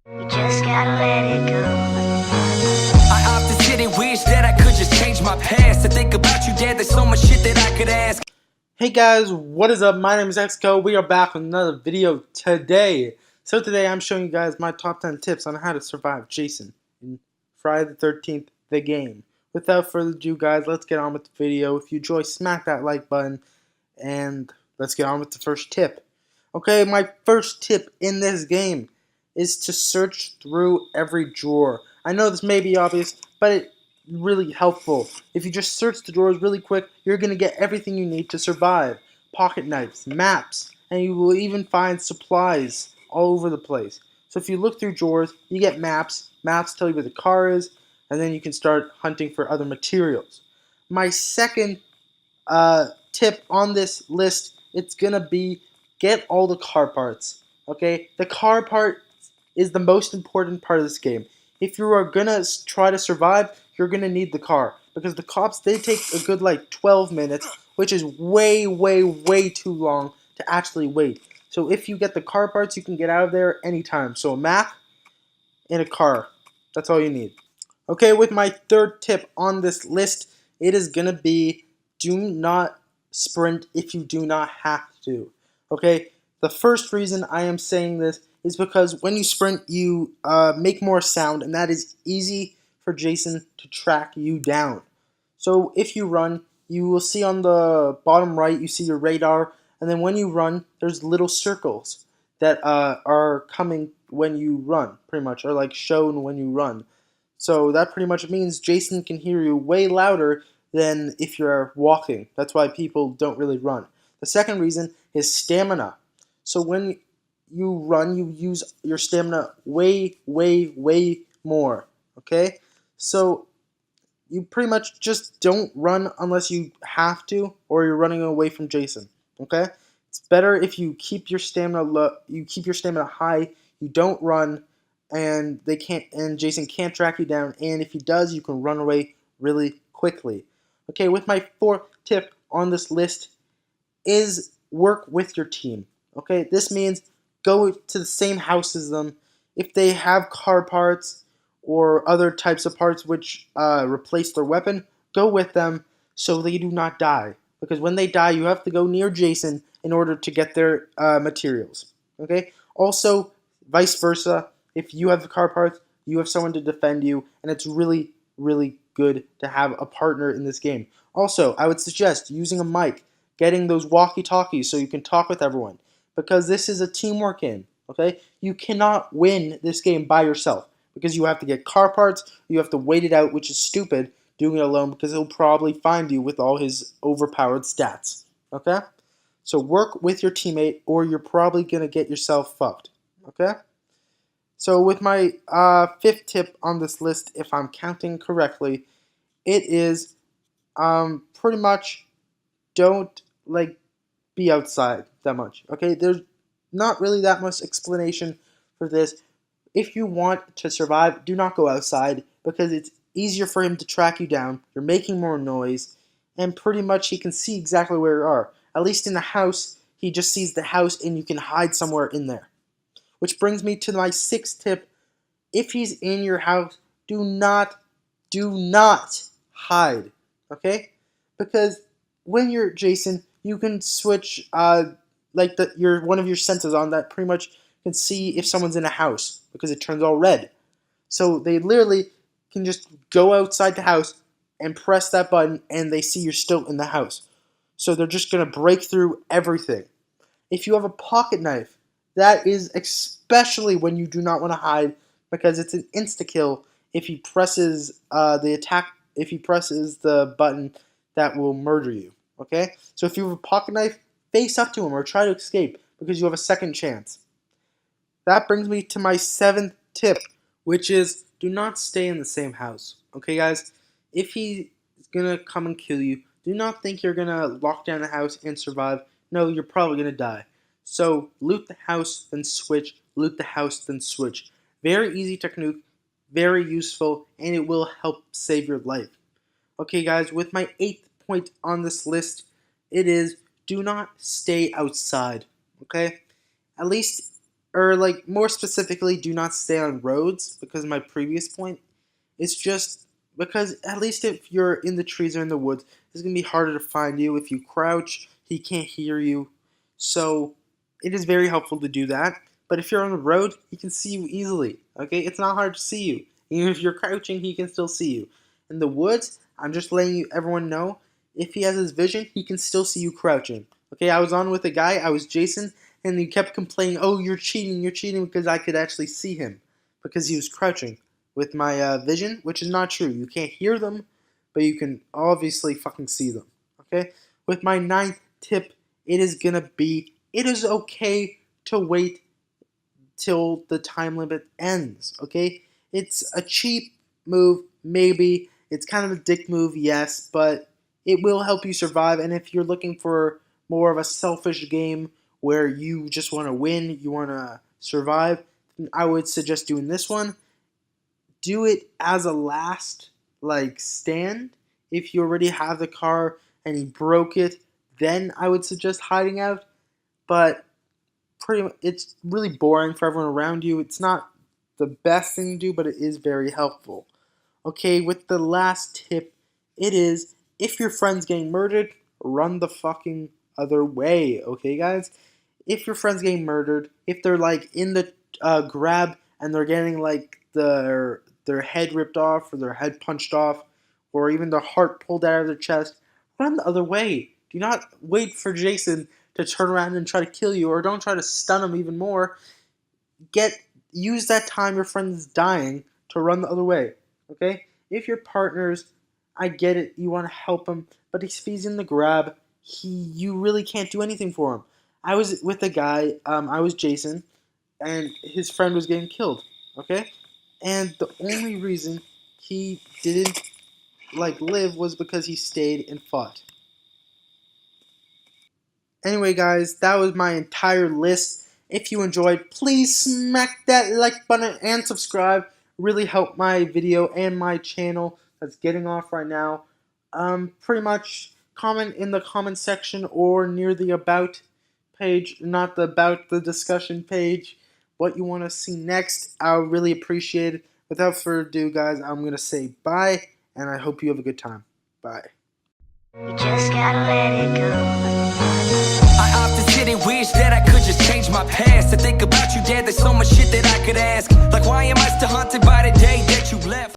You just gotta let it go. I often sit and wish that I could just change my past. To think about you, Dad, there's so much shit that I could ask. Hey guys, what is up? My name is XCO. We are back with another video today. So today I'm showing you guys my top 10 tips on how to survive Jason in Friday the 13th, the game. Without further ado guys, let's get on with the video. If you enjoy, smack that like button and let's get on with the first tip. Okay, my first tip in this game is to search through every drawer. I know this may be obvious, but it's really helpful. If you just search the drawers really quick, you're going to get everything you need to survive. Pocket knives, maps, and you will even find supplies all over the place. So if you look through drawers, you get maps. Maps tell you where the car is, and then you can start hunting for other materials. My second tip on this list, it's going to be get all the car parts. Okay, the car part is the most important part of this game. If you are gonna try to survive, you're gonna need the car because the cops, they take a good like 12 minutes, which is way too long to actually wait. So if you get the car parts, you can get out of there anytime. So a map and a car, that's all you need. Okay, with my third tip on this list, it is gonna be do not sprint if you do not have to. Okay, the first reason I am saying this is because when you sprint, you make more sound, and that is easy for Jason to track you down. So if you run, you will see on the bottom right, you see your radar, and then when you run, there's little circles that are coming when you run, pretty much, or like shown when you run. So that pretty much means Jason can hear you way louder than if you're walking. That's why people don't really run. The second reason is stamina. So when you run, you use your stamina way more. Okay? So you pretty much just don't run unless you have to or you're running away from Jason. Okay? It's better if you keep your stamina low, you keep your stamina high, you don't run, and Jason can't track you down, and if he does, you can run away really quickly. Okay, with my fourth tip on this list is work with your team. Okay, this means go to the same house as them. If they have car parts or other types of parts which replace their weapon, go with them so they do not die. Because when they die, you have to go near Jason in order to get their materials. Okay. Also, vice versa. If you have the car parts, you have someone to defend you, and it's really good to have a partner in this game. Also, I would suggest using a mic, getting those walkie-talkies so you can talk with everyone, because this is a teamwork game. Okay, you cannot win this game by yourself because you have to get car parts. You have to wait it out, which is stupid doing it alone because he'll probably find you with all his overpowered stats. Okay, so work with your teammate, or you're probably gonna get yourself fucked. Okay. So with my fifth tip on this list, if I'm counting correctly, it is pretty much don't like be outside that much. Okay, there's not really that much explanation for this. If you want to survive, do not go outside because it's easier for him to track you down. You're making more noise, and pretty much he can see exactly where you are. At least in the house, he just sees the house and you can hide somewhere in there. Which brings me to my sixth tip. If he's in your house, do not hide, okay? Because when you're Jason, you can switch one of your senses on that pretty much can see if someone's in a house because it turns all red. So they literally can just go outside the house and press that button and they see you're still in the house. So they're just going to break through everything. If you have a pocket knife, that is especially when you do not want to hide because it's an insta-kill if he presses if he presses the button that will murder you. Okay? So if you have a pocket knife, face up to him or try to escape because you have a second chance. That brings me to my seventh tip, which is do not stay in the same house. Okay, guys? If he's gonna come and kill you, do not think you're gonna lock down the house and survive. No, you're probably gonna die. So loot the house, then switch. Loot the house, then switch. Very easy technique, very useful, and it will help save your life. Okay, guys, with my eighth point on this list, it is do not stay outside. Okay, at least or like more specifically, do not stay on roads, because my previous point is just because at least if you're in the trees or in the woods, it's going to be harder to find you. If you crouch, he can't hear you. So it is very helpful to do that. But if you're on the road, he can see you easily. Okay, it's not hard to see you. Even if you're crouching, he can still see you. In the woods, I'm just letting everyone know, if he has his vision, he can still see you crouching. Okay, I was on with a guy, I was Jason, and he kept complaining, oh, you're cheating, because I could actually see him, because he was crouching with my vision, which is not true. You can't hear them, but you can obviously fucking see them. Okay, with my 9th tip, it is okay to wait till the time limit ends. Okay, it's a cheap move, maybe. It's kind of a dick move, yes, but it will help you survive. And if you're looking for more of a selfish game where you just want to win, you want to survive, I would suggest doing this one. Do it as a last stand. If you already have the car and he broke it, then I would suggest hiding out. But it's really boring for everyone around you. It's not the best thing to do, but it is very helpful. Okay, with the last tip, it is, if your friend's getting murdered, run the fucking other way. Okay, guys? If your friend's getting murdered, if they're in the grab and they're getting their head ripped off or their head punched off or even their heart pulled out of their chest, run the other way. Do not wait for Jason to turn around and try to kill you, or don't try to stun him even more. Use that time your friend is dying to run the other way. Okay? If your partner's, I get it, you want to help him, but if he's in the grab, you really can't do anything for him. I was with a guy, I was Jason, and his friend was getting killed. Okay? And the only reason he didn't live was because he stayed and fought. Anyway, guys, that was my entire list. If you enjoyed, please smack that like button and subscribe. Really help my video and my channel that's getting off right now. Pretty much comment in the comment section or near the about page, not the about, the discussion page, what you want to see next. I'll really appreciate it. Without further ado, guys, I'm going to say bye, and I hope you have a good time. Bye. You just gotta let it go. I often sit and wish that I could just change my past. To think about you, Dad, there's so much shit that I could ask. Like, why am I still haunted by the day that you left?